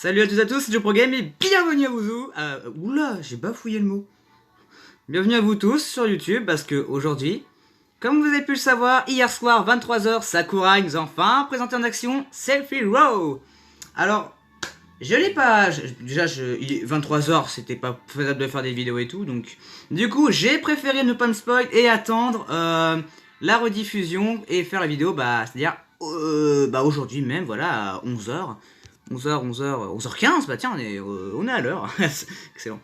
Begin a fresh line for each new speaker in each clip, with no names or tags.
Salut à tous c'est Joe Pro Game et bienvenue à vous. Oula, j'ai bafouillé le mot. Bienvenue à vous tous sur YouTube parce que aujourd'hui, comme vous avez pu le savoir, hier soir 23h, Sakurai nous a enfin présenté en action Selfie Row. Alors, je l'ai pas. Déjà, il est 23h, c'était pas faisable de faire des vidéos et tout, donc du coup, j'ai préféré ne pas me spoil et attendre la rediffusion et faire la vidéo, c'est-à-dire aujourd'hui même, voilà, à 11h. 11h15, bah tiens, on est à l'heure. Excellent.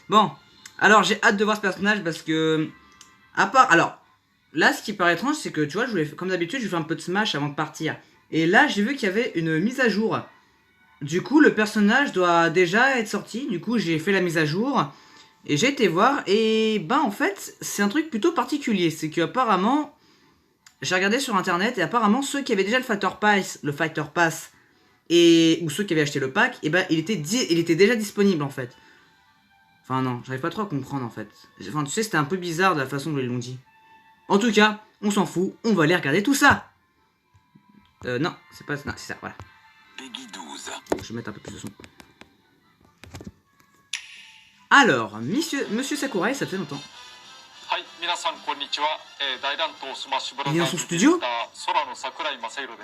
Bon, alors j'ai hâte de voir ce personnage parce que, alors, là ce qui paraît étrange, c'est que tu vois, comme d'habitude, je fais un peu de Smash avant de partir. Et là, j'ai vu qu'il y avait une mise à jour. Du coup, le personnage doit déjà être sorti. Du coup, j'ai fait la mise à jour et j'ai été voir. Et en fait, c'est un truc plutôt particulier. C'est que apparemment, j'ai regardé sur internet et apparemment, ceux qui avaient déjà le Fighter Pass, ou ceux qui avaient acheté le pack, il était déjà disponible en fait. Enfin non, j'arrive pas trop à comprendre en fait. Enfin tu sais, c'était un peu bizarre de la façon dont ils l'ont dit. En tout cas, on s'en fout, on va aller regarder tout ça. Non, c'est pas... Non, c'est ça, voilà.
Peggy 12.
Je vais mettre un peu plus de son. Alors, monsieur Sakurai, ça fait longtemps. Il est dans son studio?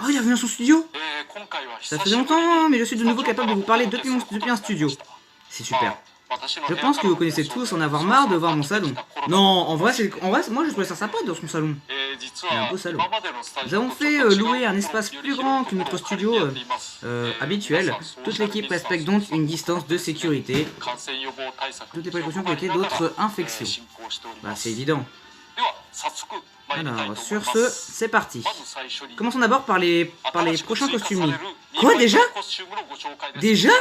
Oh, il est revenu dans son studio? Ça fait longtemps, mais je suis de nouveau capable de vous parler depuis un studio. C'est super. Je pense que vous connaissez tous en avoir marre de voir mon salon. Non, en vrai, moi je trouvais ça sympa dans son salon. Il a un beau salon. Nous avons fait louer un espace plus grand que notre studio habituel. Toute l'équipe respecte donc une distance de sécurité. Toutes les précautions pour éviter d'autres infections. Bah, c'est évident. Alors, sur ce, c'est parti. Commençons d'abord par les prochains costumes. Quoi, déjà? Déjà?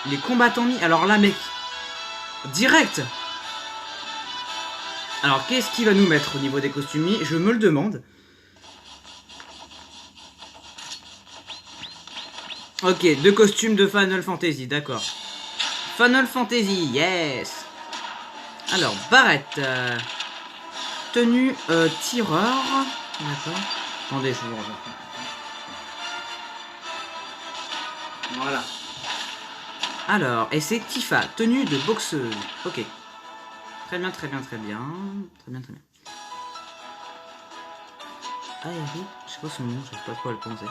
Les combattants mis... Alors là, mec, direct. Alors, qu'est-ce qu'il va nous mettre au niveau des costumes? Je me le demande. Ok, 2 costumes de Final Fantasy, d'accord. Final Fantasy, yes. Alors, Barrett. Tenue tireur. D'accord. Attendez, je vous rejoins. Voilà. Alors, et c'est Tifa, tenue de boxeuse. Ok. Très bien, très bien, très bien. Très bien, très bien. Aeri, je sais pas son nom, je sais pas trop à le penser.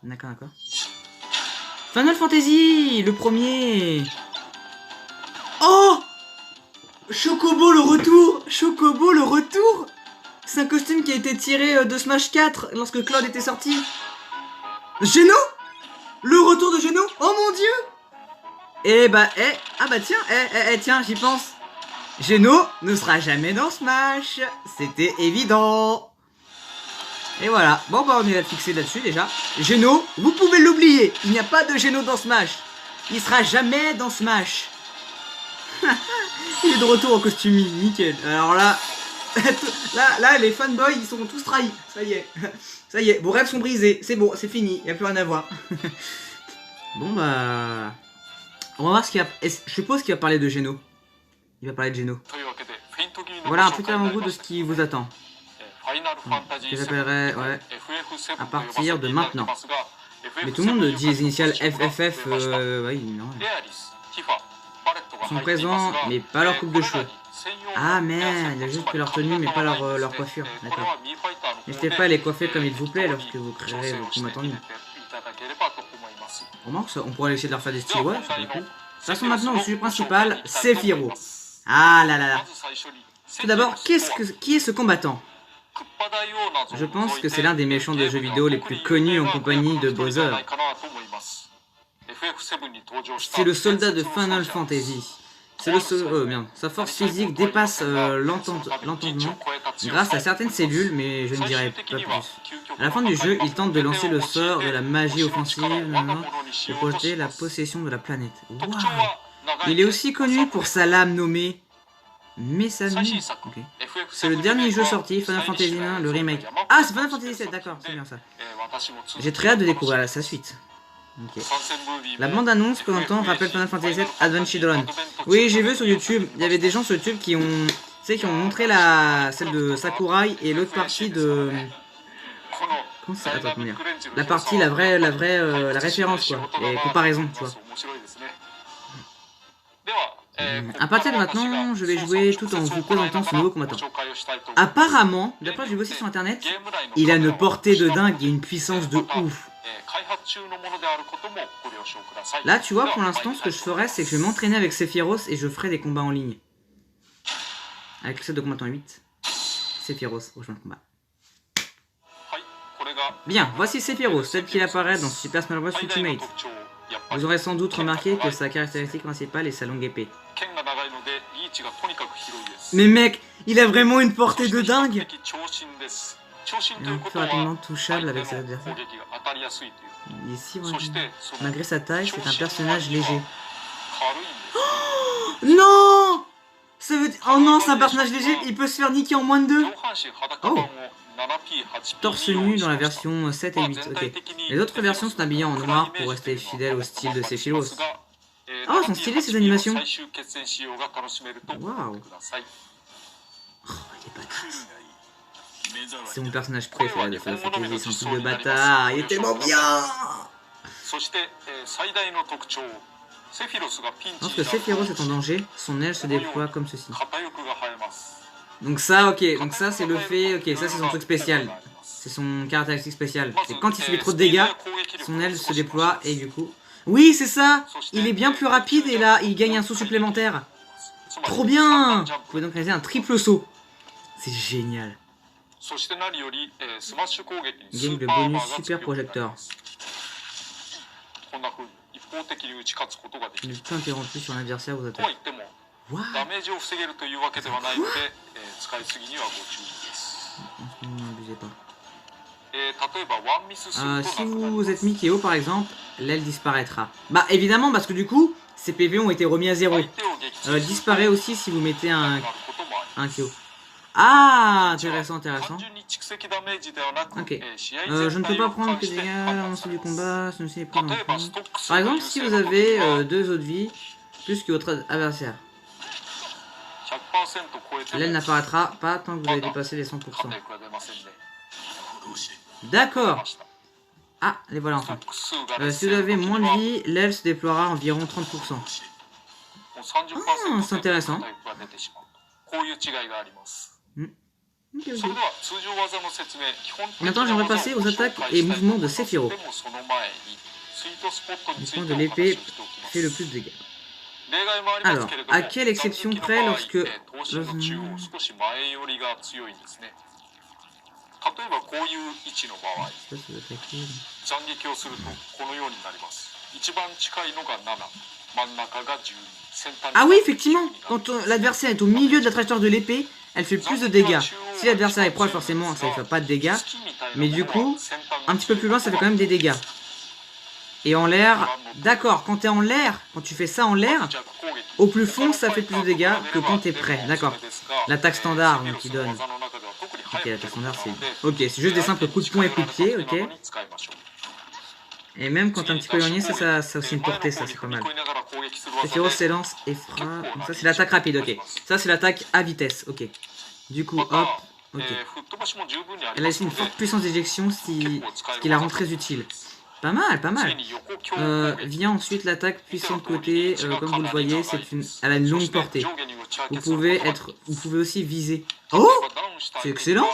D'accord, d'accord. Final Fantasy, le premier. Oh, Chocobo le retour. Chocobo le retour. C'est un costume qui a été tiré de Smash 4 lorsque Claude était sorti. Geno? Le retour de Geno? Oh mon dieu! Tiens, j'y pense. Geno ne sera jamais dans Smash. C'était évident. Et voilà. Bon, on est fixé là-dessus déjà. Geno, vous pouvez l'oublier. Il n'y a pas de Geno dans Smash. Il sera jamais dans Smash. Il est de retour en costume, nickel. Alors là... là, les fanboys, ils sont tous trahis. Ça y est, vos rêves sont brisés. C'est bon, c'est fini, il n'y a plus rien à voir. Bon, bah... On va voir ce qu'il y a... Je suppose qu'il va parler de Geno. Il va parler de Geno. Voilà un petit avant-goût de ce qui vous attend. Que j'appellerai, ouais, à partir de maintenant. Mais tout le monde dit les initiales FFF, ouais, non. Ils sont présents, mais pas leur coupe de cheveux. Ah merde, il a juste pris leur tenue mais pas leur coiffure, d'accord. N'hésitez pas à les coiffer comme il vous plaît lorsque vous créerez vos combattants nus. On pourrait essayer de leur faire des styles, ouais, ça peut être cool. Passons maintenant au sujet principal, Sephiroth. Ah là là là. Tout d'abord, qui est ce combattant? Je pense que c'est l'un des méchants de jeux vidéo les plus connus en compagnie de Bowser. C'est le soldat de Final Fantasy. C'est sa force physique dépasse l'entendement grâce à certaines cellules, mais je ne dirai pas plus. À la fin du jeu, il tente de lancer le sort de la magie offensive pour projeter la possession de la planète. Wow. Il est aussi connu pour sa lame nommée Mesami. Okay. C'est le dernier jeu sorti, Final Fantasy 1, le remake. Ah, c'est Final Fantasy 7, d'accord, c'est bien ça. J'ai très hâte de découvrir sa suite. Okay. La bande-annonce que l'on entend rappelle Final Fantasy VII Advent Children. Oui, j'ai vu sur YouTube, il y avait des gens sur YouTube qui ont sais, qui ont montré celle de Sakurai et l'autre partie de... Comment ça? Attends, comment dire? La partie, la référence, quoi. Et comparaison, tu vois. À partir de maintenant, je vais jouer tout en vous présentant ce nouveau combattant. Apparemment, d'après j'ai vu aussi sur internet, il a une portée de dingue et une puissance de ouf. Là, tu vois, pour l'instant, ce que je ferais, c'est que je vais m'entraîner avec Sephiroth et je ferai des combats en ligne. Avec le set de combattant 8. Sephiroth, rejoint le combat. Bien, voici Sephiroth, tel qu'il apparaît dans Super Smash Bros Ultimate. Vous aurez sans doute remarqué que sa caractéristique principale est sa longue épée. Mais mec, il a vraiment une portée de dingue! Il est un peu rapidement touchable avec ses adversaires. Ici, malgré sa taille, c'est un personnage léger. Oh non! Ça veut dire... Oh non, c'est un personnage léger, il peut se faire niquer en moins de 2. Oh! Torse nu dans la version 7 et 8, ok. Les autres versions sont habillées en noir pour rester fidèles au style de Sephiroth. Oh, sont stylées ces animations! Waouh! Oh, il est badass. C'est mon personnage préféré de Final Fantasy, c'est un truc de bâtard, il est tellement bien! Lorsque Sephiroth est en danger, son aile se déploie comme ceci. Donc ça, ok, donc ça c'est le fait, ok, ça c'est son truc spécial. C'est son caractéristique spéciale. Et quand il subit trop de dégâts, son aile se déploie et du coup... Oui, c'est ça! Il est bien plus rapide et là, il gagne un saut supplémentaire. Trop bien! Vous pouvez donc réaliser un triple saut. C'est génial. Gagne le bonus super projecteur. Il est peu interrompu sur l'adversaire aux attaques. What? N'abusez pas. Si vous êtes Mikeo par exemple, l'aile disparaîtra. Bah évidemment parce que du coup, ces PV ont été remis à 0. Disparaît aussi si vous mettez un KO. Ah, intéressant, intéressant. Ok. Je ne peux pas prendre que des dégâts à l'avancée du combat. Ceci est pris en compte. Par exemple, si vous avez 2 autres vies, plus que votre adversaire. L'aile n'apparaîtra pas tant que vous avez dépassé les 100%. D'accord. Ah, les voilà enfin. Si vous avez moins de vie, l'aile se déploiera environ 30%. Ah, c'est intéressant. Okay, okay. Maintenant, j'aimerais passer aux attaques et mouvements de Sephiroth. Le point de l'épée fait le plus de dégâts. Alors, à quelle exception près lorsque... Ah oui, effectivement, quand l'adversaire est au milieu de la trajectoire de l'épée, elle fait plus de dégâts. Si l'adversaire est proche, forcément, ça ne fait pas de dégâts. Mais du coup, un petit peu plus loin, ça fait quand même des dégâts. Et en l'air, d'accord, quand t'es en l'air, quand tu fais ça en l'air, au plus fond, ça fait plus de dégâts que quand t'es prêt. D'accord. L'attaque standard, donc, qui donne... Ok, l'attaque standard, c'est... Ok, c'est juste des simples coups de poing et coups de pied, ok. Et même quand t'es un petit peu éloigné, ça a aussi une portée, ça, c'est pas mal. Sephiroth s'élance et frappe. Donc ça, c'est l'attaque rapide, ok. Ça, c'est l'attaque à vitesse, ok. Du coup, hop, ok. Elle a aussi une forte puissance d'éjection, ce qui la rend très utile. Pas mal, pas mal. Vient ensuite l'attaque puissante côté, comme vous le voyez, elle a une longue portée. Vous pouvez aussi viser. Oh, c'est excellent.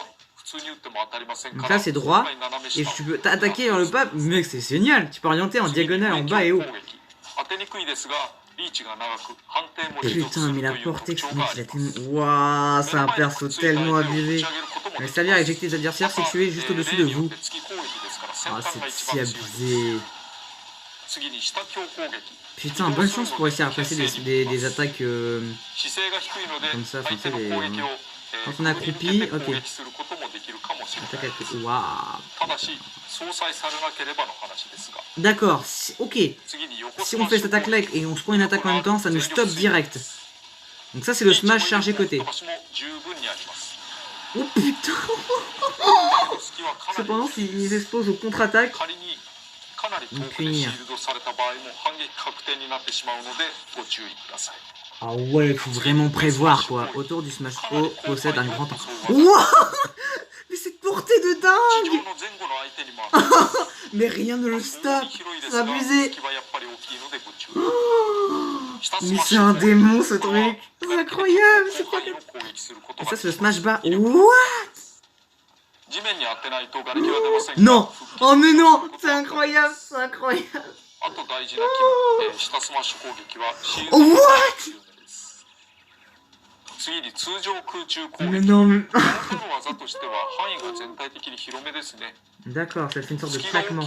Donc là c'est droit, et tu peux t'attaquer vers le bas, mec c'est génial, tu peux orienter en diagonale en bas et haut. Putain mais la portée que ce mec il a tellement... Wouah, c'est un perso tellement abusé. Mais ça vient à éjecter les adversaires situés juste au-dessus de vous. Ah, c'est si abusé. Putain, bonne chance pour essayer à passer des attaques comme ça, enfin, tu sais, quand on est accroupi, ok. Attaque accroupie, waouh. D'accord, ok. Si on fait cette attaque-là et on se prend une attaque en même temps, ça nous stoppe direct. Donc ça, c'est le smash chargé côté. Oh putain. Cependant, s'ils exposent aux contre-attaques, ils punir. Ah ouais, faut vraiment prévoir quoi. Autour du Smash O possède un grand temps. Wouah. Mais cette portée de dingue. Mais rien ne le stoppe. C'est abusé. Oh, mais c'est un démon ce truc. C'est incroyable. C'est quoi? Et ça c'est le Smash Bas. What? Non. Oh mais non. C'est incroyable. C'est incroyable. Oh, what? Mais non, mais... D'accord, ça fait une sorte de claquement.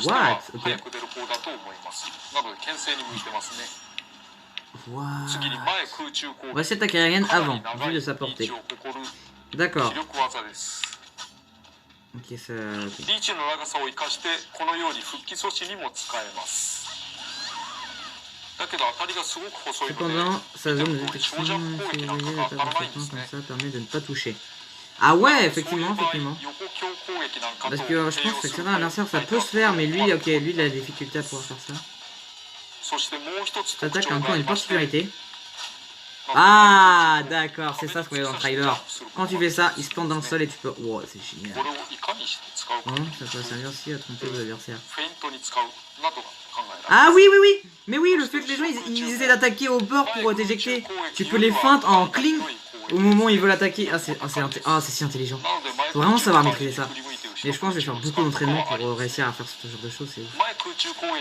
What? Ok. What? On va essayer d'attaquer aérienne avant, vu de sa portée. D'accord. Ok, ça... Okay. Cependant, sa zone de détection comme ça permet de ne pas toucher. Ah ouais, effectivement, effectivement. Parce que je pense que c'est un adversaire, ça peut se faire, mais lui, ok, lui, il a des difficultés à pouvoir faire ça. Cette attaque a encore une particularité. Ah, d'accord, c'est ça ce qu'on est dans le trailer. Quand tu fais ça, il se plante dans le sol et tu peux... Wow, c'est génial. Bon, ça peut servir aussi à tromper l'adversaire. Ah oui, oui, oui. Mais oui, le fait que les gens, ils essaient d'attaquer au bord pour t'éjecter. Tu peux les feindre en clean au moment où ils veulent attaquer. Ah, c'est si intelligent. Faut vraiment savoir maîtriser ça. Et je pense que je vais faire beaucoup d'entraînement pour réussir à faire ce genre de choses, c'est ouf.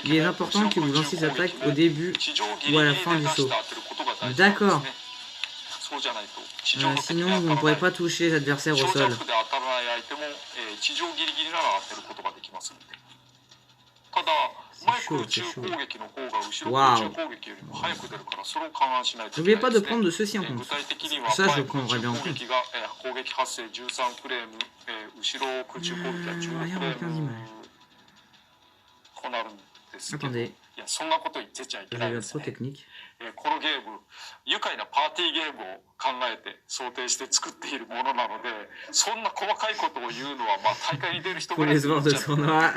Il est important que vous lanciez des attaques au début ou à la fin du saut. D'accord. Sinon, vous ne pourrez pas toucher les adversaires au sol. C'est chaud, c'est chaud. Waouh. N'oubliez pas de prendre de ceci en compte. Ça, je le prendrai bien en compte. Rien aucun image. Attendez. J'ai eu trop technique. Pour les joueurs de tournoi.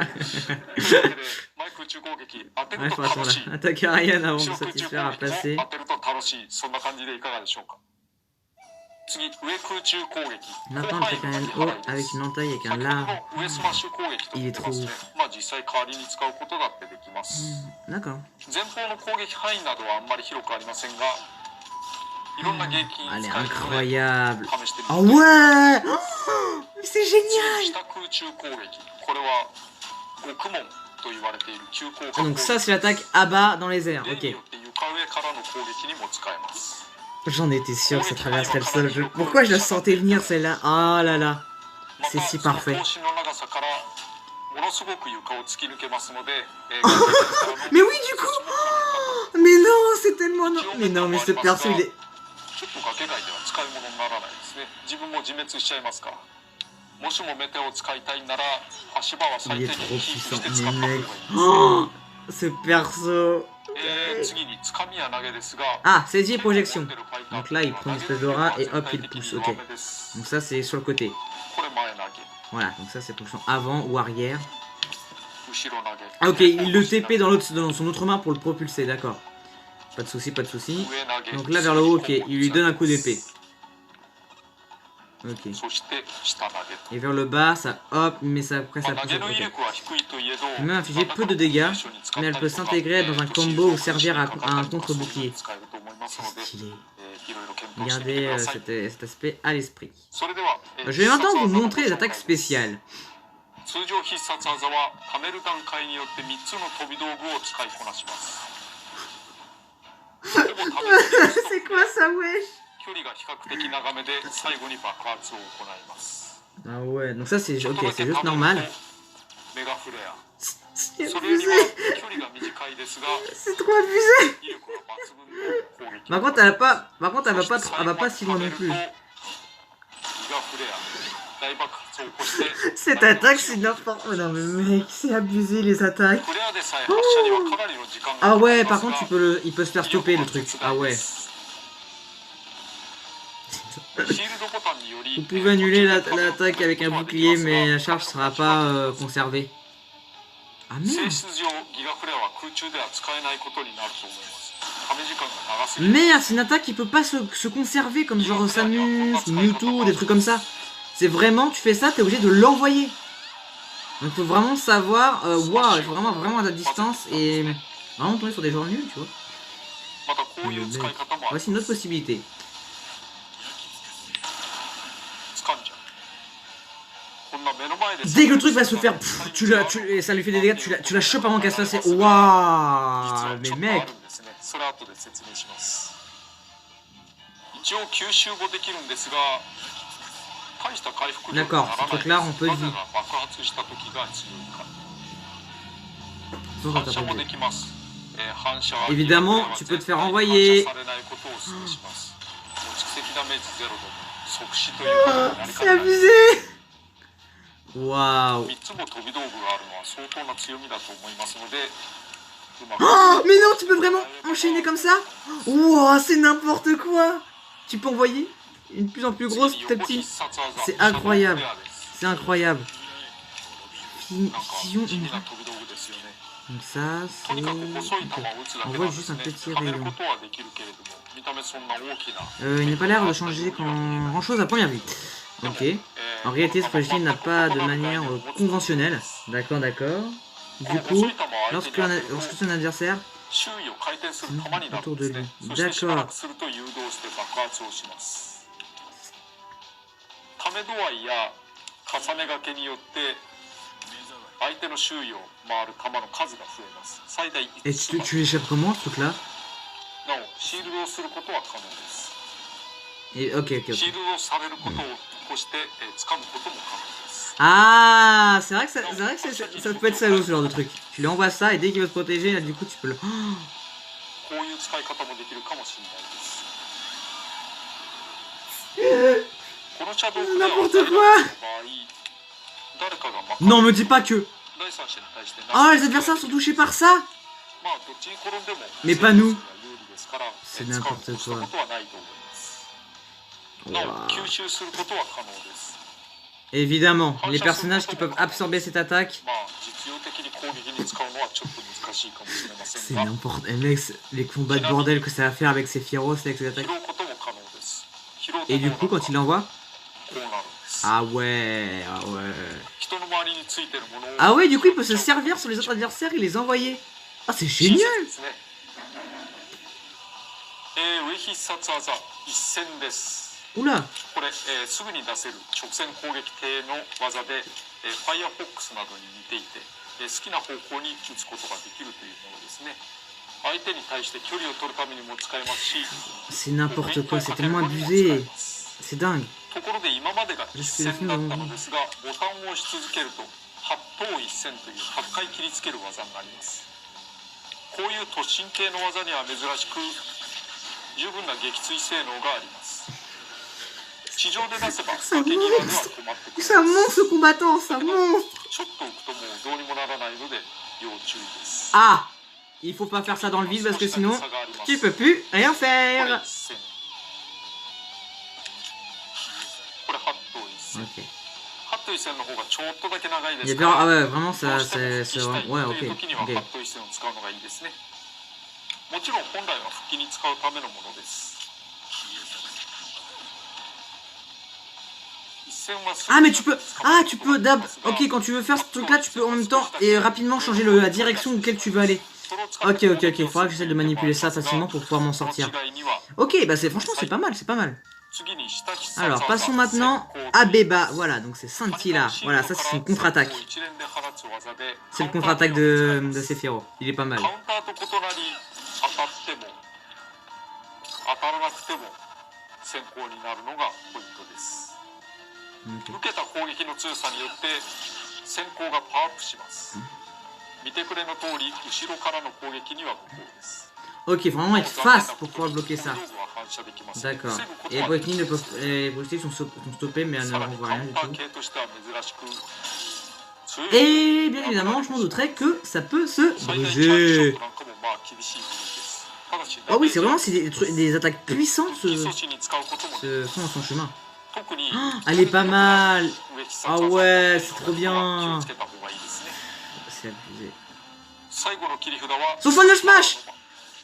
Ouais, faut attendre. Attaque Ariane avant de satisfaire à placer. Maintenant, attaque Ariane haut avec une entaille avec un lard. Il est trop ouf. D'accord. Elle est incroyable. Oh ouais. Oh, c'est génial. Ah, donc ça c'est l'attaque à bas dans les airs, ok. J'en étais sûr que ça traverserait le sol. Pourquoi je la sentais venir celle-là? Oh là là. C'est si parfait. Mais oui du coup. Mais non, c'est tellement non. Mais non, mais ce perso il est... Il est trop puissant, mais mec. Oh, ce perso. Ah, saisie et projection. Donc là, il prend une espèce d'aura et hop, il pousse. Ok. Donc ça, c'est sur le côté. Voilà, donc ça, c'est position avant ou arrière. Ah, ok, il le TP dans son autre main pour le propulser, d'accord. Pas de soucis, pas de soucis. Donc là, vers le haut, ok, il lui donne un coup d'épée. Ok. Et vers le bas, ça hop, mais ça après ça pousse. Okay. Elle peut infliger peu de dégâts, mais elle peut s'intégrer dans un combo ou servir à un contre-bouclier. C'est stylé. Gardez cet aspect à l'esprit. Je vais maintenant vous montrer les attaques spéciales. C'est quoi ça, wesh? Ah ouais, donc ça c'est ok, c'est juste normal. C'est abusé. C'est trop abusé. Par contre, elle va pas si loin non plus. Cette attaque, c'est n'importe quoi. Non mais mec, c'est abusé les attaques. Oh. Ah ouais, par contre, il peut se faire stopper le truc. Ah ouais. Vous pouvez annuler l'attaque avec un bouclier, mais la charge sera pas conservée. Ah merde. Merde, c'est une attaque qui peut pas se conserver comme genre Samus, Mewtwo, des trucs comme ça. C'est vraiment, tu fais ça, t'es obligé de l'envoyer. Donc faut vraiment savoir, waouh, il faut vraiment à la distance et vraiment tomber sur des joueurs nuls, tu vois. Voici une autre possibilité. Dès que le truc va se faire, et ça lui fait des dégâts, tu la chopes avant qu'elle se fasse. Waouh, mais mec. D'accord, ce truc là on peut vivre. Évidemment, tu peux te faire envoyer. Oh, c'est abusé. Waouh. Oh, mais non, tu peux vraiment enchaîner comme ça. Wow, c'est n'importe quoi. Tu peux envoyer une de plus en plus grosse petit. C'est incroyable. C'est incroyable. Fusion. Donc ça, c'est... On voit juste un petit rayon. Il n'a pas l'air de changer grand chose à première vue. Ok. En réalité, ce projectile n'a pas de manière conventionnelle. D'accord, d'accord. Du coup, lorsque son adversaire autour de lui. D'accord. Et tu l'échappes comment ce truc là? Et ok. Ah, c'est vrai que ça peut être salaud ce genre de truc. Tu lui envoies ça et dès qu'il veut te protéger, là du coup tu peux le... N'importe quoi. Non, me dis pas que... Ah, les adversaires sont touchés par ça. Mais pas nous. C'est n'importe quoi. Wow. Évidemment, les personnages qui peuvent absorber cette attaque. C'est n'importe... Mec, les combats de bordel que ça va faire avec ces Sephiroth avec cette attaque. Et du coup, quand il l'envoie... Ah ouais. Ah ouais, du coup, il peut se servir sur les autres adversaires et les envoyer. Ah, c'est génial. Oula. C'est n'importe quoi, c'est tellement abusé. C'est dingue. Je suis le film. Ça monte ce combattant, ça monte. Ah, il faut pas faire ça dans le vide parce que sinon tu peux plus rien faire. Ok. Il y a bien... Ah ouais, vraiment ça c'est vraiment... Ouais, ok. Ah mais tu peux... Ah tu peux d'ab... Ok, quand tu veux faire ce truc là, tu peux en même temps et rapidement changer la direction auquel tu veux aller. Ok, il faudra que j'essaie de manipuler ça facilement pour pouvoir m'en sortir. Ok, bah franchement c'est pas mal, Alors passons maintenant à Beba. Voilà, donc c'est Scintilla. Voilà, ça c'est une contre-attaque. C'est le contre-attaque de Sephiroth. Il est pas mal. Ok, faut vraiment être face pour pouvoir bloquer ça. D'accord. Et les projectiles sont stoppés mais elles ne renvoient rien du tout. Et bien évidemment, je m'en douterais que ça peut se briser. Oh oui, c'est vraiment des attaques puissantes se font dans son chemin. Oh, elle est pas mal. Ah ouais, c'est trop bien. C'est abusé. Son fameux smash.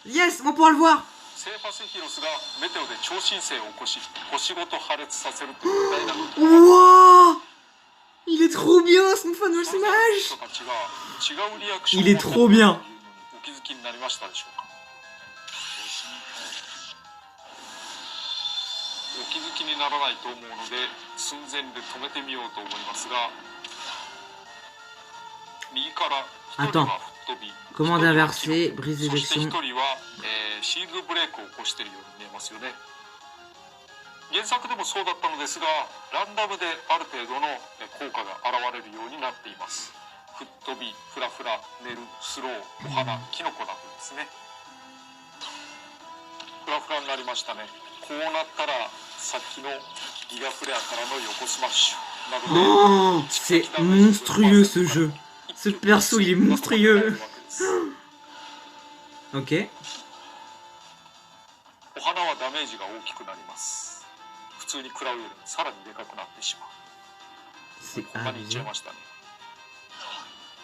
Yes, on pourra le voir.
聖パセフィロスがメテオで超新星を起こし星ごと破裂させるという大なる
Wouah, il est trop bien son Final
それぞれの
Smash.
人たちが違うリアクション
Il est trop bien.
お気づきになりましたでしょうか。お気づきにならないと思うので寸前で止めてみようと思いますが、右から1人は吹っ飛び
Commande inversée, brise
そして
d'élection.
1人は、シールドブレイクを起こしているように見えますよね。原作でもそうだったのですが、ランダムである程度の効果が現れるようになっています。吹っ飛び、フラフラ、寝る、スロー、お花、キノコなどですね。フラフラになりましたね。こうなったらさっきのギガフレアからの横スマッシュなどで
Oh, c'est monstrueux ce jeu. Ce perso, il est monstrueux. Ok.
お花はダメージが大きくなります。普通に食らうよりもさらにでかくなってしまう。
C'est
こんなにいっちゃい
abusé.
ましたね。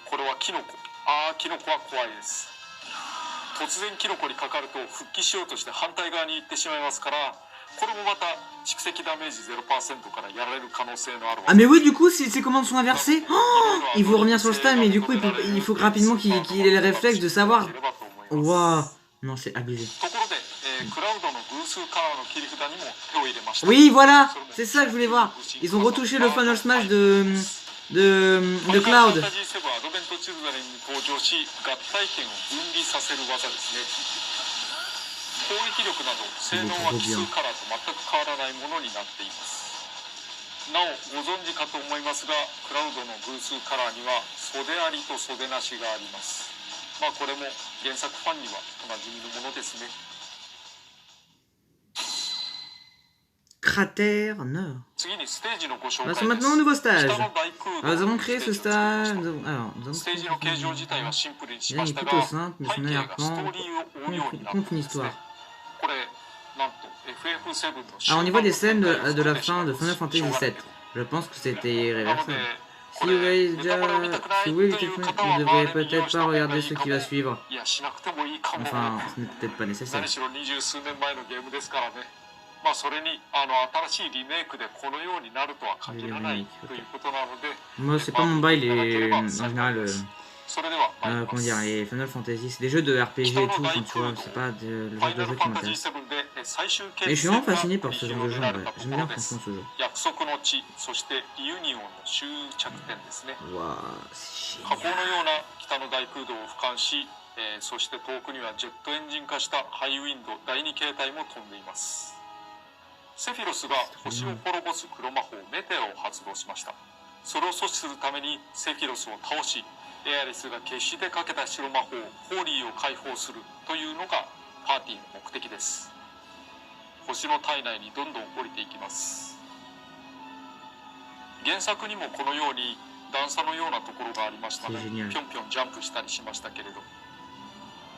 これはキノコ。キノコは怖いです。突然キノコにかかると復帰しようとして反対側に行ってしまいますから、これもまた蓄積ダメージ 0% からやられる可能性のある。
Ah mais oui, du coup, si ses commandes sont inversées, il faut revenir sur le stade, mais du coup, il faut rapidement qu'il ait le réflexe de savoir. Waouh. Non, c'est abusé.
ところで、クラウドの偶数カラーの切り札にも手を入れました。
Oui, voilà. C'est ça que je voulais voir. Ils ont retouché le Final Smash de Cloud.
ファンタジー7アドベントチルドレンに登場し、合体剣を分離させる技ですね。攻撃力など性能は奇数カラーと全く変わらないものになっています。なおご存知かと思いますが、クラウドの偶数カラーには袖ありと袖なしがあります。まあこれも原作ファンにはおなじみのものですね。
Cratère Nord.
次にステージのご紹介
Passons
です。
maintenant au nouveau stage.
北の大空洞
Alors, nous avons créé ce stage. Nous avons
ステージの形状自体はシンプルにし
Il
ま
est
したが、
plutôt simple, mais
背
son
景がスト
arrière-plan
ーリーを追うようになって
compte
い
une
ますね。
histoire.
これなんと FF7 の
Alors, on y voit des scènes de la fin de Final Fantasy VII. Je pense que c'était réversible. Si vous voulez déjà, si vous voulez éviter le film, vous ne devrez peut-être pas regarder ce qui va suivre.
いやしなくてもいいかも。
Enfin, ce n'est peut-être pas nécessaire.
何しろ二十数年前のゲームですからね。まあそれに新しいリメイクでこのようになるとは限らないということなので、
Moi, c'est pas mon bail, les, en général,
それでは参りま
comment
す。
dire, les Final Fantasy, c'est des jeux de RPG et tout, enfin, tu vois, c'est pas le
ファ
genre
イナ
de
ル
jeu
フ
qui
ァンタジー
m'intéresse.
7で最終
Et
決
je suis
戦
vraiment
が
fasciné
繰
par
り
ce
広
genre de
げ
jeu,
ら
en
れ
vrai.
たと
J'aime
こ
bien
ろで、
franchement ce jeu.
約束の地、そしてユニオンの終着点ですね。
Waouh, c'est
火口
génial.
のような北の大空洞を俯瞰し、そして遠くにはジェットエンジン化したハイウィンド第2形態も飛んでいます。セフィロスが星を滅ぼす黒魔法メテオを発動しました。それを阻止するためにセフィロスを倒し、エアリスが決してかけた白魔法ホーリーを解放するというのがパーティーの目的です。星の体内にどんどん降りていきます。原作にもこのように段差のようなところがありましたね。ぴょんぴょんジャンプしたりしましたけれど、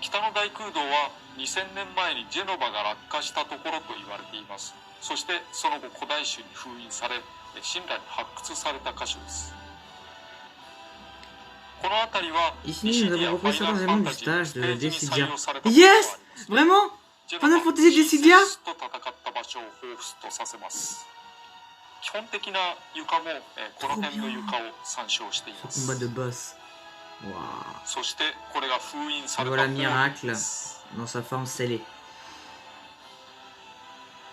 北の大空洞は2000年前にジェノバが落下したところと言われています。そしてその後古代種に封印され、神羅に発掘された箇所です。この辺りは
Ici, nous avons repris certains éléments du stage de Dissidia. Yes! Vraiment? Final Fantasy Dissidia?
と戦った場所を彷彿とさせます。基本的な床も、この辺の床を参照していま
Ce
す。
combat de boss. Waouh.
そしてこれが封印さ
Et
れた
voilà
ホーリー
Miracle
です。
dans sa forme scellée.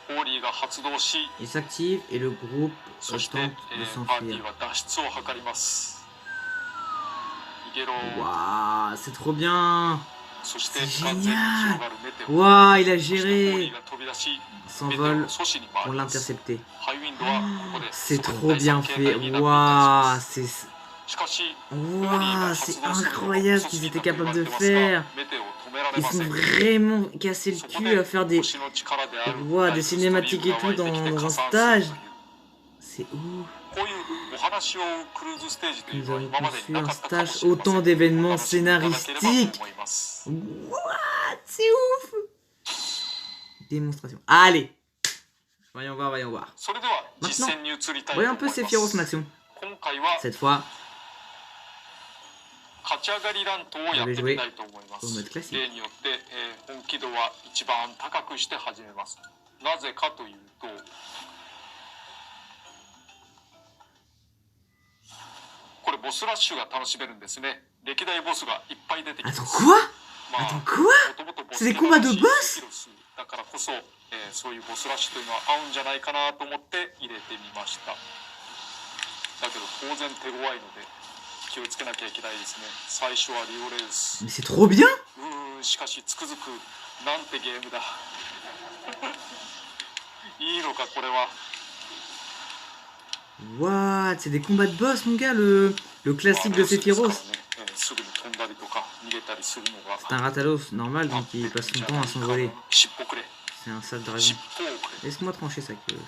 ホーリーが発動し、
Il s'active et le groupe
そして、
tente de
パーティ
s'enfuir.
ーは脱出を図ります。逃げろ。
Waouh, c'est trop bien.
そして
C'est
完全に広がるメテオ。
Waouh, il a
そしてホーリ
géré
ーが飛び出し、
son
メテオ
vol
を阻止に回
pour
ります。
l'intercepter.
ハイウィンドはここで
C'est
その
trop
第
bien
三形
fait.
態になっていたりし
Waouh,
ます
c'est
しかし、
Waouh, c'est incroyable ce qu'ils étaient capables de faire. Ils sont vraiment cassés le cul à faire des, wow, des cinématiques et tout dans un stage. C'est ouf. Nous avons conçu un stage, autant d'événements scénaristiques. What? C'est ouf. Démonstration. Allez. Voyons voir, voyons voir. Maintenant, voyons un peu Sephiroth Maximum. Cette fois,
勝ち上がりラントをやってみたいと思います。例によって、本気度は一番高くして始めます。なぜかというと、これボスラッシュが楽しめるんですね。歴代ボスがいっぱい出てきます。
Attends quoi? C'est des combats de boss?
だからこそ、そういうボスラッシュというのは合うんじゃないかなと思って入れてみました。だけど当然手強いので気をつけなきゃいけないですね。最初はリオレース。
Mais c'est trop bien!
しかしつくづくなんてゲームだ。いいのかこれは。
What? C'est des combats de boss, mon gars, le classique de Sephiroth. C'est un Ratalos normal, donc il passe son temps à s'envoler. C'est un sale dragon. Laisse-moi trancher sa queue.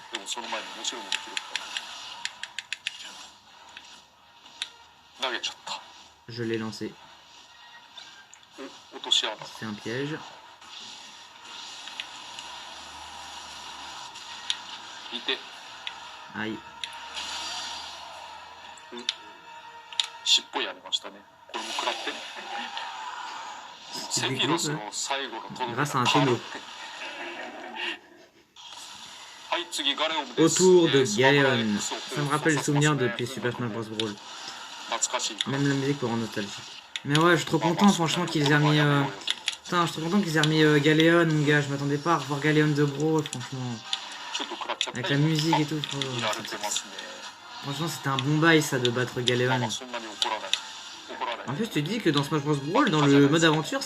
Je l'ai lancé. C'est un piège. Aïe.
尻尾やりましたね。これも食らって。セフィロスの最後のトドがパールって。はい次ガレオンです。
Autour de Galéon. Ça me rappelle le souvenir depuis Super Smash Bros. Brawl. Même la musique pour rendre nostalgique. Mais ouais, je suis trop content franchement qu'ils aient remis. Putain, je suis trop content qu'ils aient remis Galéon, mon gars. Je m'attendais pas à revoir Galéon de Brawl, franchement. Avec la musique et tout. Franchement, c'était un bon bail ça de battre Galéon. En plus, je te dis que dans Smash Bros. Brawl, dans le mode aventure,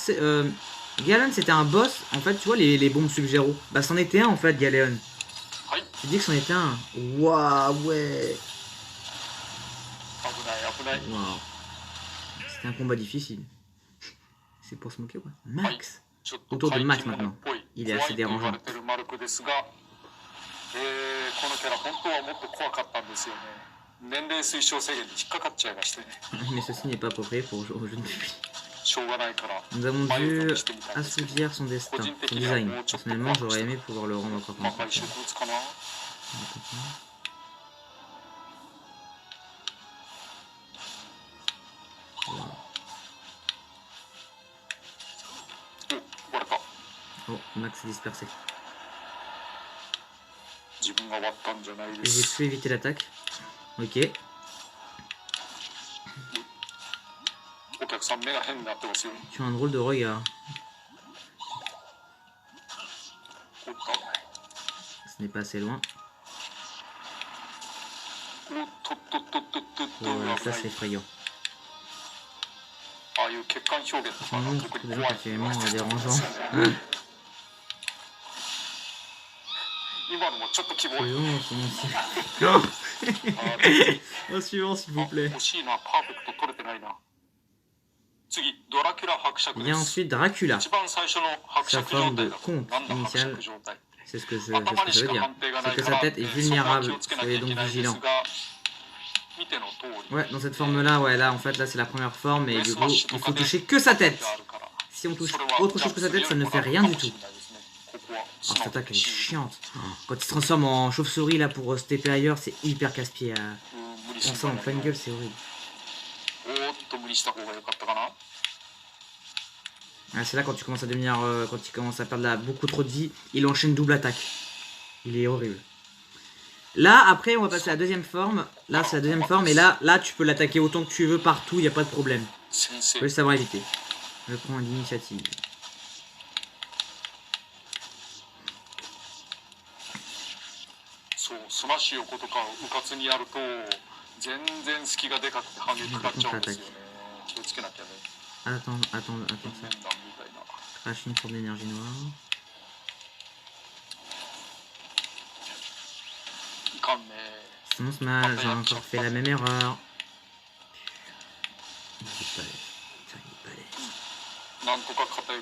Galéon c'était un boss. En fait, tu vois, les bombes Sub-Zero. Bah, c'en était un en fait, Galéon. Tu dis que c'en était un. Waouh, ouais. Waouh. C'était un combat difficile. C'est pour se moquer, quoi. Max. Autour de Max maintenant. Il est assez dérangeant.
このキャラ本当はもっと怖かったんですよね。年齢推奨制限に引っかかっちゃいましてね。
Mais ceci n'est pas approprié pour jouer au jeu de public.
しょうがないから。
Nous avons dû assouvir son destin, son design. Personnellement, j'aurais aimé pouvoir le rendre encore plus fort. Oh, Max est dispersé. J'ai pu éviter l'attaque. Ok. Tu as un drôle de regard. Ce n'est pas assez loin. Voilà, ça c'est effrayant. Franchement, je trouve déjà particulièrement dérangeant. Au suivant, s'il vous plaît. Il y a ensuite Dracula. Sa forme de conte initiale. C'est ce que ça veut dire. C'est que sa tête est vulnérable. Soyez donc vigilants. Ouais, dans cette forme-là, ouais, là, en fait, là, c'est la première forme. Et du coup, il faut toucher que sa tête. Si on touche autre chose que sa tête, ça ne fait rien du tout. Oh, cette attaque elle est chiante. Quand il se transforme en chauve-souris là pour se TP ailleurs, c'est hyper casse-pied. On sent en pleine gueule, c'est horrible. Ah, c'est là quand tu commences à devenir. Quand il commence à perdre beaucoup trop de vie, il enchaîne double attaque. Il est horrible. Là, après, on va passer à la deuxième forme. Là, c'est la deuxième forme. Et là tu peux l'attaquer autant que tu veux partout, il n'y a pas de problème. Il faut le savoir éviter. Je prends l'initiative. Attends ça. Crash une forme d'énergie noire. Sinon Smash, j'ai encore fait la même erreur.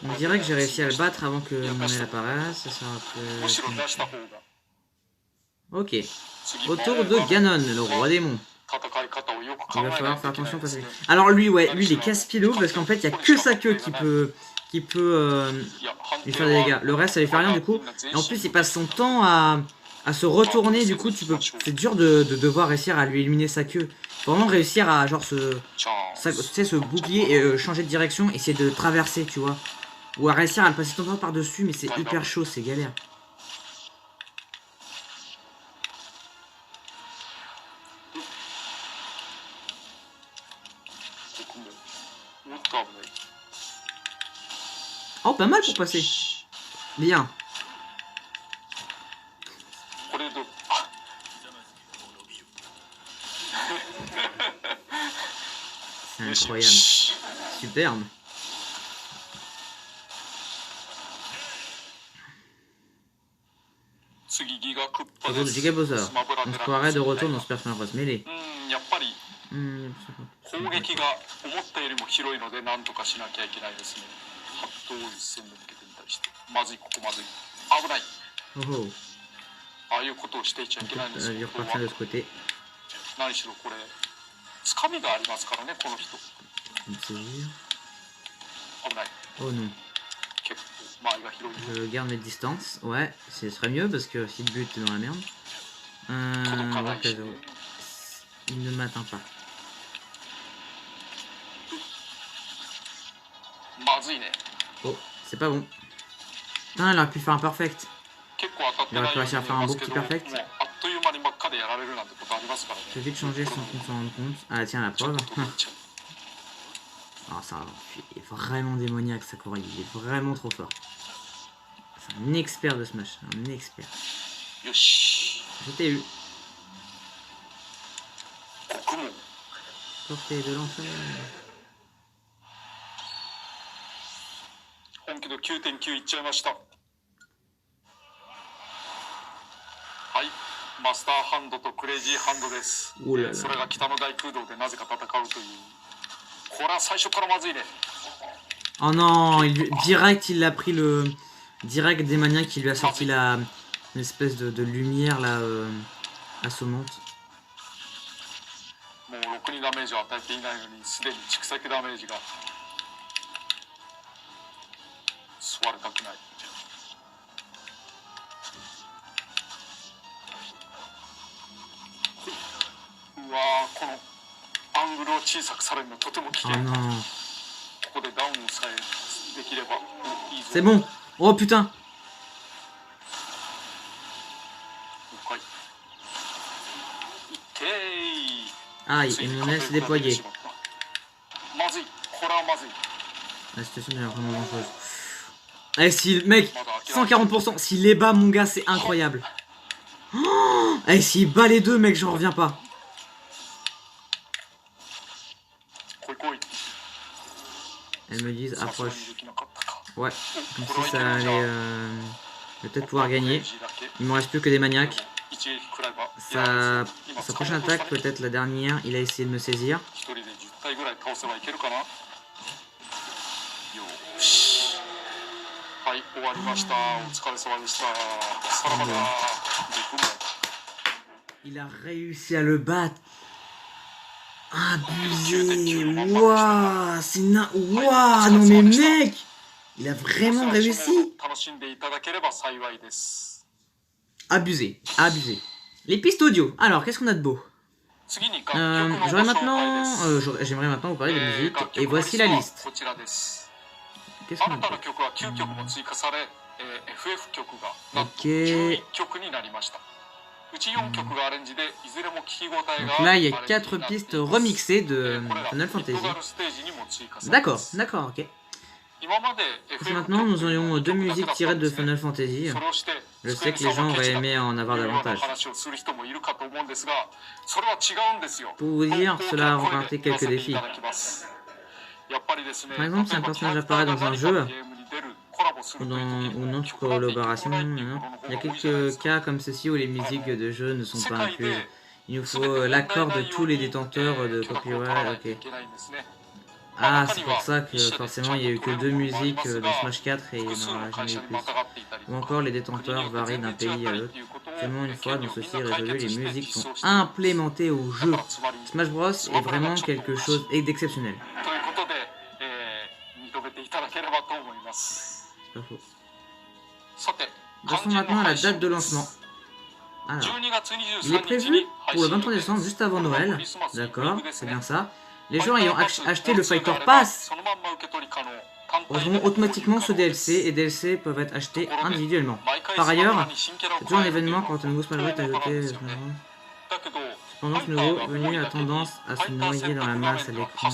On dirait que j'ai réussi à le battre avant que Monel apparaisse. Ça sera un peu... Ok. Autour de Ganon, le roi démon. Il va falloir faire attention parce que... Alors lui, ouais, lui il est casse-pilou parce qu'en fait il n'y a que sa queue qui peut lui faire des dégâts. Le reste ça lui fait rien du coup. Et en plus il passe son temps à se retourner, du coup c'est dur de devoir réussir à lui éliminer sa queue. Faut vraiment réussir à genre tu
チャンス
sais, ce bouclier et changer de direction, essayer de traverser, tu vois. Ou à réussir à le passer ton temps par-dessus, mais c'est hyper chaud, c'est galère.
ここももっと危ない
Oh, pas mal pour passer. Bien.
これどあ
C'est
よしよ
incroyable.
し
Superbe. Retour de Giga Bowser. On se croirait de retour dans Super Smash Bros. Melee.
やっぱり
Hmm,
攻撃が思ったよりも広いので何とかしなきゃいけないですね。発動一戦で向けてに対してまずいここまずい危ない
oh oh.
ああいうことをしていちゃいけないんですよ。
Je vais repartir de ce côté.
何しろこれつかみがありますからねこの人
Une saisir.
危ない
Oh non.
結構周りが広い
Je garde mes distances. Ouais, ce serait mieux parce que si le but est dans la merde.
届かな
Voir
い
que
し
il ne m'atteint pas.
まずいね
Oh, c'est pas bon. Putain, il aurait pu faire un perfect.
結構当たってないように見えますけどもうあっという間に真っ赤でやられるなんてことありますからね
Je vais vite changer sans qu'on s'en rende compte. Ah tiens, la
ちょっ
preuve.
と届いちゃう
Ah, ça, il est vraiment démoniaque, Sakurai. Il est vraiment trop fort. C'est un expert de Smash. Un expert.
よし
Je t'ai eu.
ここも
Portée de l'enfer.
本気の 9.9 いっちゃいましたはいマスターハンドとクレイジーハンドです、
おらら
それが北の大空洞でなぜか戦うというこれは最初からまずいね
Oh non, direct il a pris le... Direct Démania qui lui a sorti la... Une espèce de lumière là... assommante.
もうろくにダメージを与えていないのにすでに蓄積ダメージが座りたくないうわーこのアングルを小さくされるのとても危
Oh
険、
non.
ここでダウンさえできればいいぞ
C'est bon. Oh putain.
もう一回いってー
Aïe, et mon aile s'est déployée.
まずいこれはまずい
La situation devient vraiment dangereuse. Eh si, mec, 140%. S'il les bat, mon gars, c'est incroyable. Oh, eh, s'il bat les deux, mec, j'en reviens pas.
来い来い
Elles me disent
さすがに
approche.
できなかったか
Ouais, comme si ça allait... je vais peut-être pouvoir gagner. Il me reste plus que des maniaques.
一撃食らえば
Sa prochaine attaque, peut-être la dernière, il a essayé de me saisir.
一人で10体ぐらい倒せばいけるかなよーしはい終わりましたお疲れ様でしたさらばだでくも
Il a réussi à le battre. Abusé. Waouh, c'est Waouh, non mais mec, il a vraiment réussi.
楽しんでいただければ幸いです
Abusé, abusé. Les pistes audio. Alors, qu'est-ce qu'on a de beau?
次に楽曲のご紹介です
J'aimerais maintenant vous parler de musique.
楽
Et
曲のリ
voici
ス
la
トは
liste.
こちらです
Qu'est-ce qu'on
新
a
た
de
な
beau?
曲は9曲も追加され、FF 曲がなんと
Ok.
11曲になりましたうち4曲がアレンジでいずれも聴き応えが
Donc
あ
là,
る
il y a 4 pistes remixées de
これら
Final
ミッド
Fantasy.
ガルステージにも追加され
D'accord,
ます
d'accord, ok.
今まで
Et
FF
maintenant, nous aurions 2
曲
musiques
だけ
tirées
だ
de
ったんですね
Final Fantasy.
それをして
Je sais que les gens auraient aimé en avoir
いうような
davantage.
話をする人もいるかと思うんですがそれは違うんですよ
Pour vous dire, cela a remporté
投稿
quelques
で言
défis.
わせていただきますやっぱりですね
Par exemple, si un personnage apparaît dans un jeu, ou une autre collaboration, il y a quelques cas comme ceci où les musiques de jeu ne sont pas incluses. Il nous faut l'accord de tous les détenteurs de copyright. Ok. Ah, c'est pour ça que forcément il n'y a eu que 2 musiques dans Smash 4 et il n'y en aura jamais eu plus. Ou encore les détenteurs varient d'un pays à l'autre. Seulement une fois dans ceci résolu, les musiques sont implémentées au jeu. Smash Bros est vraiment quelque chose d'exceptionnel.
ということで、認めていただければと思います。
C'est pas faux.
さて、
Passons maintenant à la date de lancement. Alors,
12月
il est
23日
prévu
に
pour le 23 décembre, juste avant Noël. D'accord, c'est bien ça. Les gens ayant acheté le Fighter Pass auront automatiquement ce DLC et DLC peuvent être achetés individuellement. Par ailleurs, c'est toujours un événement quand un nouveau Smash Bros est ajouté. Cependant, ce nouveau venu a tendance à se noyer dans la masse à l'écran,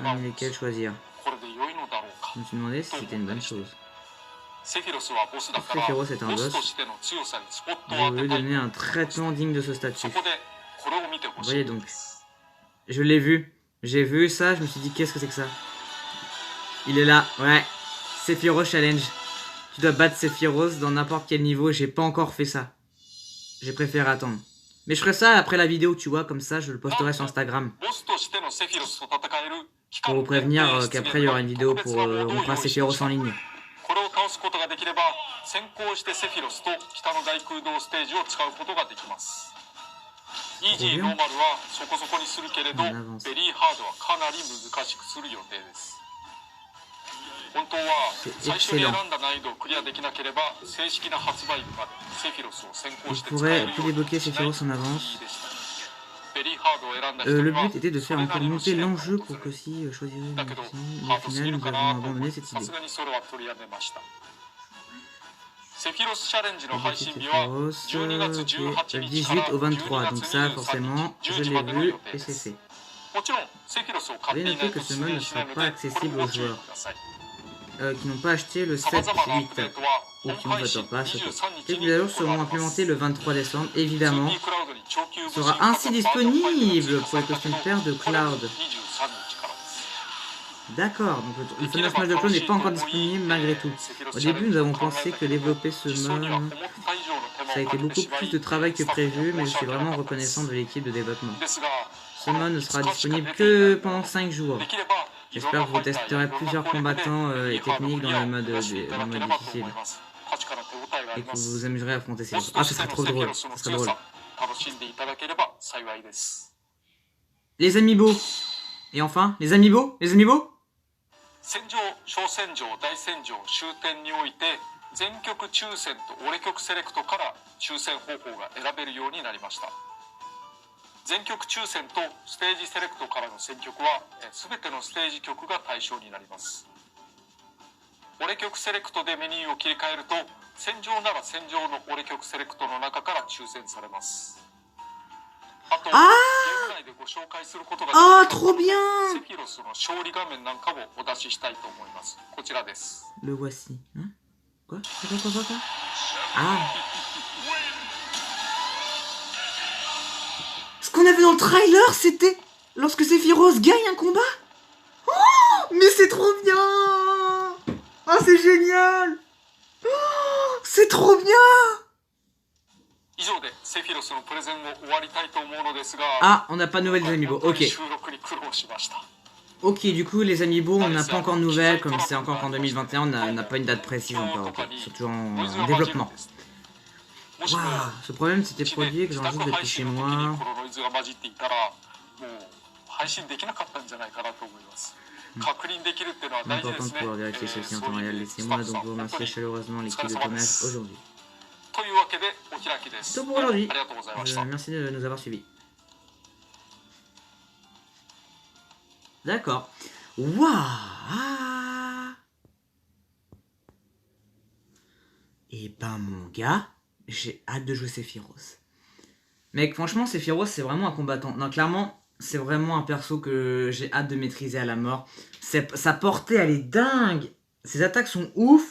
parmi lesquels choisir. Je me suis demandé si c'était une bonne chose.
Sephiroth
est un boss. J'ai voulu donner un traitement digne de ce statut. Vous voyez donc. Je l'ai vu. J'ai vu ça, je me suis dit qu'est-ce que c'est que ça. Il est là, ouais. Sephiroth Challenge. Tu dois battre Sephiroth dans n'importe quel niveau. J'ai pas encore fait ça. J'ai préféré attendre. Mais je ferai ça après la vidéo, tu vois, comme ça je le posterai sur Instagram. Pour vous prévenir qu'après il y aura une vidéo pour on fera Sephiroth en ligne.
これを倒すことができれば先行してセフィロスと北の大空洞ステージを使うことができます。イージーノーマルはそこそこにするけれどベリーハードはかなり難しくする予定です。本当は最初に選んだ難易度をクリアできなければ正式な発売日までセフィロスを先行して使えるようにしないといいでした。
Le but était de faire encore monter l'enjeu pour que si choisirez une option, mais au final nous avons abandonné cette idée.
Sephiroth Challenge の配信日は12月18日から
18 au 23, donc ça
12
forcément je l'ai vu et c'est fait.
もちろんセフィロスを買っ
Veuillez
ていない
noter
と
que ce
出
mode ne
現しな
sera
いの
pas
でこれ
accessible
も
aux
ご注意
joueurs
ください。
qui n'ont pas acheté le
さま
set
ざまなアッ
8
プデートは
ou
本
qui ont
配
fait
信
leur passe.
23
Les
日
mises à
に
jour
行わ
seront
れます。
implémentées le 23 décembre, évidemment.
スーピークラウドに超級武神
Sera
型の
ainsi
バージョン5が
disponible
追加
pour
さ
les
れた
costumes
けど
paires de
これも
Cloud.
23日からです。
D'accord, donc le fameux Smash de Cloud n'est pas encore disponible malgré tout. Au début, nous avons pensé que développer ce mode, ça a été beaucoup plus de travail que prévu, mais je suis vraiment reconnaissant de l'équipe de développement. Ce mode ne sera disponible que pendant 5 jours. J'espère que vous testerez plusieurs combattants et techniques dans le mode difficile. Et que vous vous amuserez à affronter ces boss. Ah, ce serait trop drôle. Ce serait drôle. Les amiibo. Et enfin, les amiibo. Les amiibo.
戦場、小戦場、大戦場、終点において全曲抽選と俺曲セレクトから抽選方法が選べるようになりました。全曲抽選とステージセレクトからの選曲は全てのステージ曲が対象になります。俺曲セレクトでメニューを切り替えると戦場なら戦場の俺曲セレクトの中から抽選されます。あと、ゲーム内でご紹介することができる
Ah, trop bien.
セフィロスの勝利画面なんかもお出ししたいと思います。こちらです。
Le voici. Hein? Quoi? Quoi? Ah. Ce qu'on a vu dans le trailer, c'était lorsque Sephiroth gagne un combat. Oh, mais c'est trop bien. Oh, c'est génial. Oh, c'est trop bien.
以上でセフィロスのプレゼンを終わりたいと思うのですが、
Ah, on n'a pas de nouvelles des amiibo.
本当
Ok.
に収録に苦労しました。
Ok, du coup, les amiibo, on n'a pas encore de nouvelles. Comme c'est encore qu'en 2021, on n'a pas une date précise encore. Ok. Surtout en développement. Waouh, ce problème s'était produit que j'enregistre depuis chez moi.
ノイズが混じっていたらもう配信できなかったんじゃないかなと思います。確認できるっていうのは大事で
Important
す
de
ね。
pouvoir vérifier ceci en temps réel. Laissez-moi donc vous remercier chaleureusement l'équipe de tournage aujourd'hui.
というわけでお開きです。
C'est tout pour aujourd'hui.
ありがとうございました。
Merci de nous avoir suivis. D'accord. Waouh. Et ben mon gars, j'ai hâte de jouer Sephiroth. Mec, franchement, Sephiroth, c'est vraiment un combattant. Non, clairement, c'est vraiment un perso que j'ai hâte de maîtriser à la mort. Sa portée, elle est dingue. Ses attaques sont ouf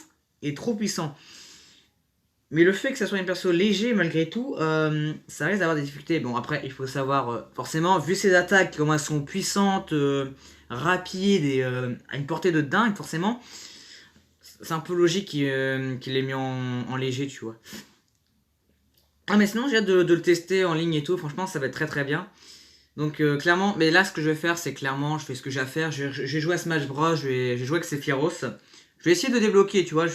et trop puissants. Mais le fait que ça soit un perso léger, malgré tout, ça risque d'avoir des difficultés. Bon, après, il faut savoir, forcément, vu ses attaques, comment elles sont puissantes, rapides et à une portée de dingue, forcément, c'est un peu logique qu'il l'ait mis en léger, tu vois. Ah, mais sinon, j'ai hâte de le tester en ligne et tout. Franchement, ça va être très très bien. Donc, clairement, mais là, ce que je vais faire, c'est clairement, je fais ce que j'ai à faire. Je vais jouer à Smash Bros, je vais jouer avec Sephiroth. Je vais essayer de débloquer, tu vois,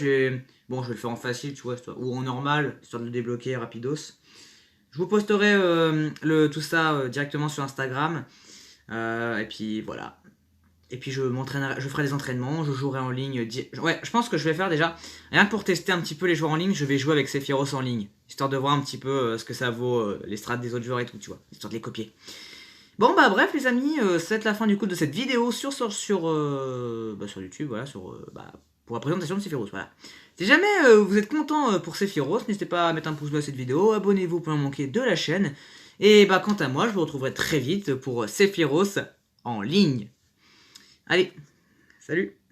Bon, je vais le faire en facile, tu vois, ou en normal, histoire de le débloquer rapidos. Je vous posterai tout ça directement sur Instagram. Et puis, voilà. Et puis je ferai des entraînements, je jouerai en ligne. Ouais, je pense que je vais faire déjà, rien que pour tester un petit peu les joueurs en ligne, je vais jouer avec Sephiroth en ligne. Histoire de voir un petit peu ce que ça vaut, les strats des autres joueurs et tout, tu vois. Histoire de les copier. Bon bah bref les amis, c'est la fin du coup de cette vidéo sur YouTube, voilà, pour la présentation de Sephiroth, voilà. Si jamais vous êtes content pour Sephiroth, n'hésitez pas à mettre un pouce bleu à cette vidéo, abonnez-vous pour ne manquer de la chaîne. Et bah quant à moi, je vous retrouverai très vite pour Sephiroth en ligne. Allez, salut!